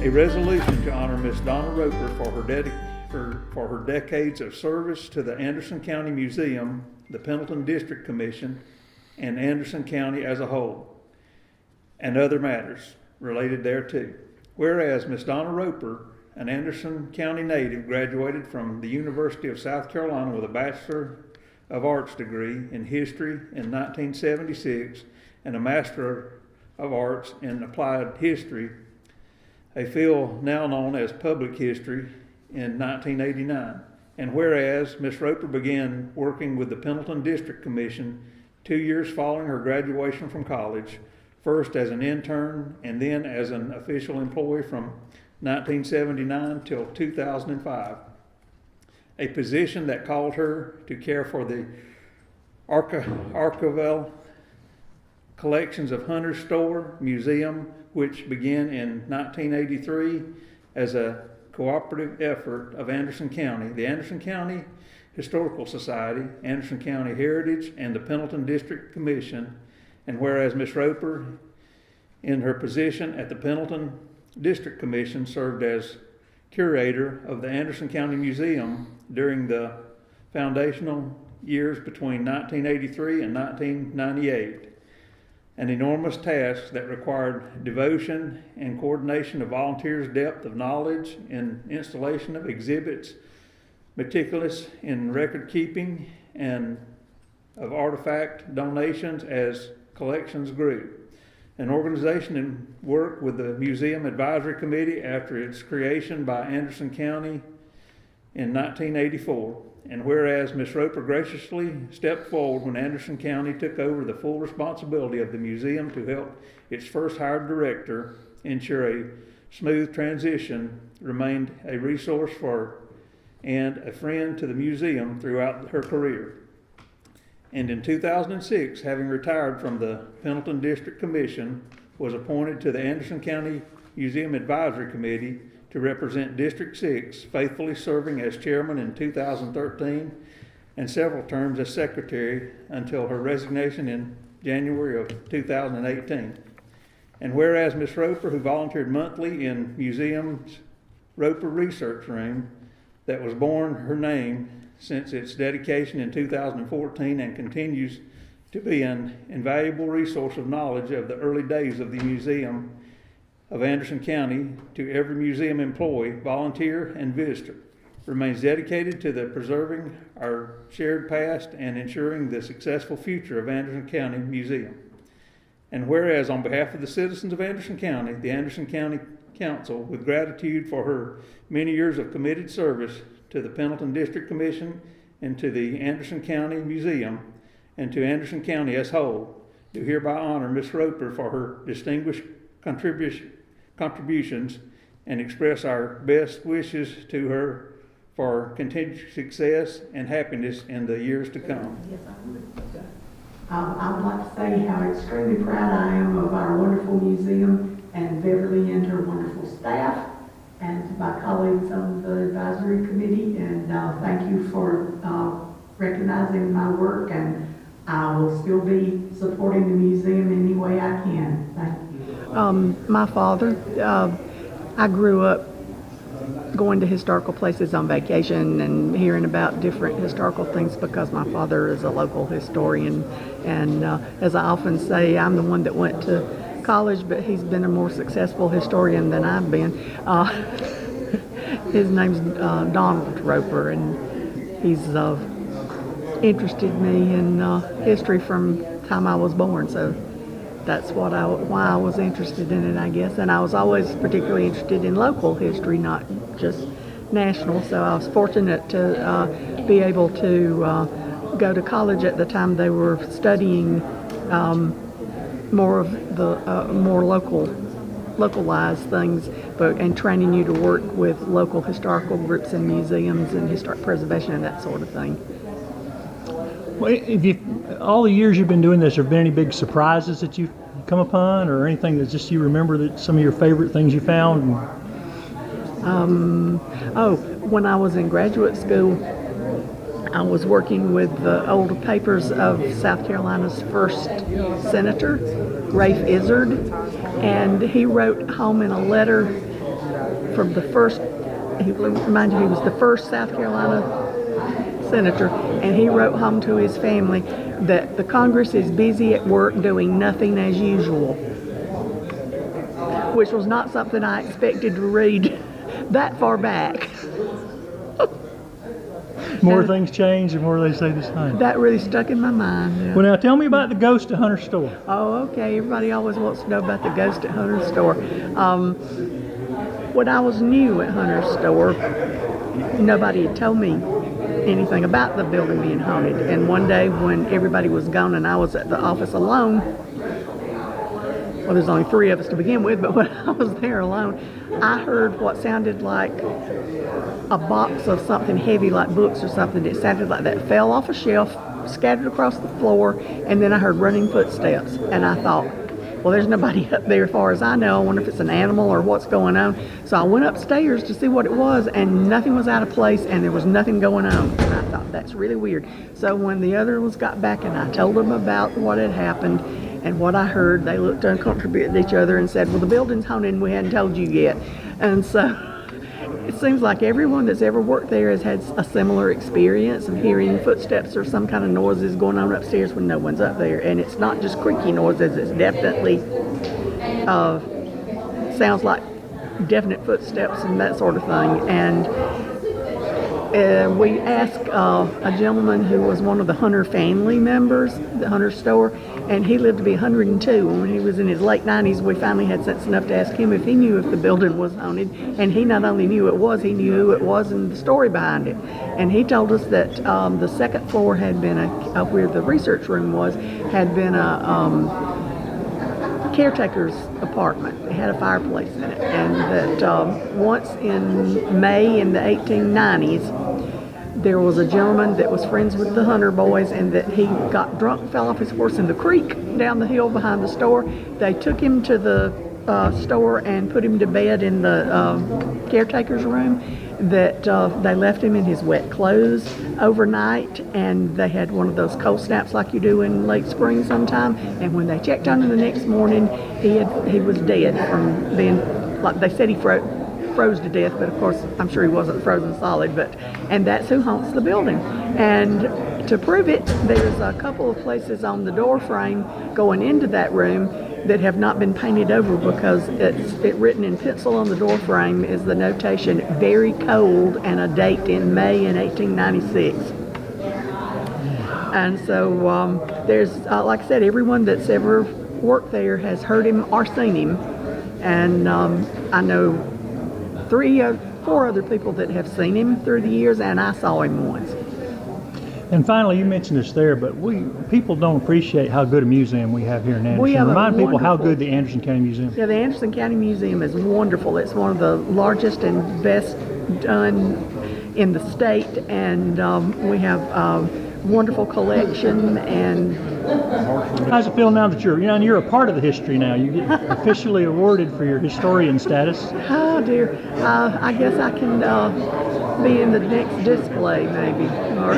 A resolution to honor Miss Donna Roper for her decades of service to the Anderson County Museum, the Pendleton District Commission, and Anderson County as a whole, and other matters related thereto. Whereas Miss Donna Roper, an Anderson County native, graduated from the University of South Carolina with a Bachelor of Arts degree in history in 1976 and a Master of Arts in Applied History, a field now known as Public History, in 1989. And whereas Ms. Roper began working with the Pendleton District Commission 2 years following her graduation from college, first as an intern and then as an official employee from 1979 till 2005, a position that called her to care for the archival collections of Hunter's Store Museum, which began in 1983 as a cooperative effort of Anderson County, the Anderson County Historical Society, Anderson County Heritage, and the Pendleton District Commission. And whereas Ms. Roper, in her position at the Pendleton District Commission, served as curator of the Anderson County Museum during the foundational years between 1983 and 1998, an enormous task that required devotion and coordination of volunteers' depth of knowledge in installation of exhibits, meticulous in record keeping, and of artifact donations as collections grew. An organization in work with the Museum Advisory Committee after its creation by Anderson County in 1984. And whereas Ms. Roper graciously stepped forward when Anderson County took over the full responsibility of the museum to help its first hired director ensure a smooth transition, remained a resource for and a friend to the museum throughout her career. And in 2006, having retired from the Pendleton District Commission, was appointed to the Anderson County Museum Advisory Committee to represent District 6, faithfully serving as chairman in 2013 and several terms as secretary until her resignation in January of 2018. And whereas Ms. Roper, who volunteered monthly in museum's Roper Research Room, that was borne her name since its dedication in 2014 and continues to be an invaluable resource of knowledge of the early days of the Museum of Anderson County to every museum employee, volunteer, and visitor, remains dedicated to the preserving our shared past and ensuring the successful future of Anderson County Museum. And whereas on behalf of the citizens of Anderson County, the Anderson County Council, with gratitude for her many years of committed service to the Pendleton District Commission and to the Anderson County Museum and to Anderson County as whole, do hereby honor Ms. Roper for her distinguished contributions and express our best wishes to her for continued success and happiness in the years to come. Yes, I would. I would like to say how extremely proud I am of our wonderful museum and Beverly and her wonderful staff and my colleagues on the advisory committee, and thank you for recognizing my work, and I will still be supporting the museum any way I can. Thank you. My father, I grew up going to historical places on vacation and hearing about different historical things because my father is a local historian, and as I often say, I'm the one that went to college, but he's been a more successful historian than I've been. His name's Donald Roper, and he's interested me in history from the time I was born, so that's why I was interested in it, I guess. And I was always particularly interested in local history, not just national, so I was fortunate to be able to go to college at the time they were studying more of the more localized things, and training you to work with local historical groups and museums and historic preservation and that sort of thing. Well, all the years you've been doing this, have there been any big surprises that you've come upon, or anything that just you remember that some of your favorite things you found? When I was in graduate school, I was working with the old papers of South Carolina's first senator, Rafe Izzard, and he wrote home in a letter from the first, remind you, he was the first South Carolina senator, and he wrote home to his family that the Congress is busy at work doing nothing as usual, which was not something I expected to read that far back. More things change, the more they say the same. That really stuck in my mind. Yeah. Well, now tell me about the ghost at Hunter's store. Oh, okay. Everybody always wants to know about the ghost at Hunter's store. When I was new at Hunter's store, nobody had told me anything about the building being haunted. And one day when everybody was gone and I was at the office alone, well, there's only 3 of us to begin with, but when I was there alone, I heard what sounded like a box of something heavy, like books or something. It sounded like that fell off a shelf, scattered across the floor, and then I heard running footsteps. And I thought, well, there's nobody up there as far as I know. I wonder if it's an animal or what's going on. So I went upstairs to see what it was, and nothing was out of place, and there was nothing going on. And I thought, that's really weird. So when the other ones got back and I told them about what had happened and what I heard, they looked uncomfortable at each other and said, well, the building's haunted and we hadn't told you yet. And so it seems like everyone that's ever worked there has had a similar experience of hearing footsteps or some kind of noises going on upstairs when no one's up there. And it's not just creaky noises, it's definitely sounds like definite footsteps and that sort of thing. And we asked a gentleman who was one of the Hunter family members, the Hunter store, and he lived to be 102. When he was in his late 90s, we finally had sense enough to ask him if he knew if the building was haunted. And he not only knew it was, he knew who it was and the story behind it. And he told us that the second floor had been where the research room was, had been a caretaker's apartment. It had a fireplace in it. And that once in May in the 1890s, there was a gentleman that was friends with the Hunter boys, and that he got drunk, fell off his horse in the creek down the hill behind the store. They took him to the store and put him to bed in the caretaker's room. That they left him in his wet clothes overnight, and they had one of those cold snaps like you do in late spring sometime. And when they checked on him the next morning, he was dead from being, like they said, he froze to death, but of course I'm sure he wasn't frozen solid. And that's who haunts the building. And to prove it, there's a couple of places on the door frame going into that room that have not been painted over, because it's written in pencil on the door frame is the notation "very cold" and a date in May in 1896. And so there's, like I said, everyone that's ever worked there has heard him or seen him. And I know 3 or 4 other people that have seen him through the years, and I saw him once. And finally, you mentioned this there, but people don't appreciate how good a museum we have here in Anderson. We have a Remind people how wonderful- good the Anderson County Museum. Yeah, the Anderson County Museum is wonderful. It's one of the largest and best done in the state, and we have a wonderful collection. And How's it feel now that you're a part of the history now? You get officially awarded for your historian status. oh dear, I guess I can be in the next display maybe. Or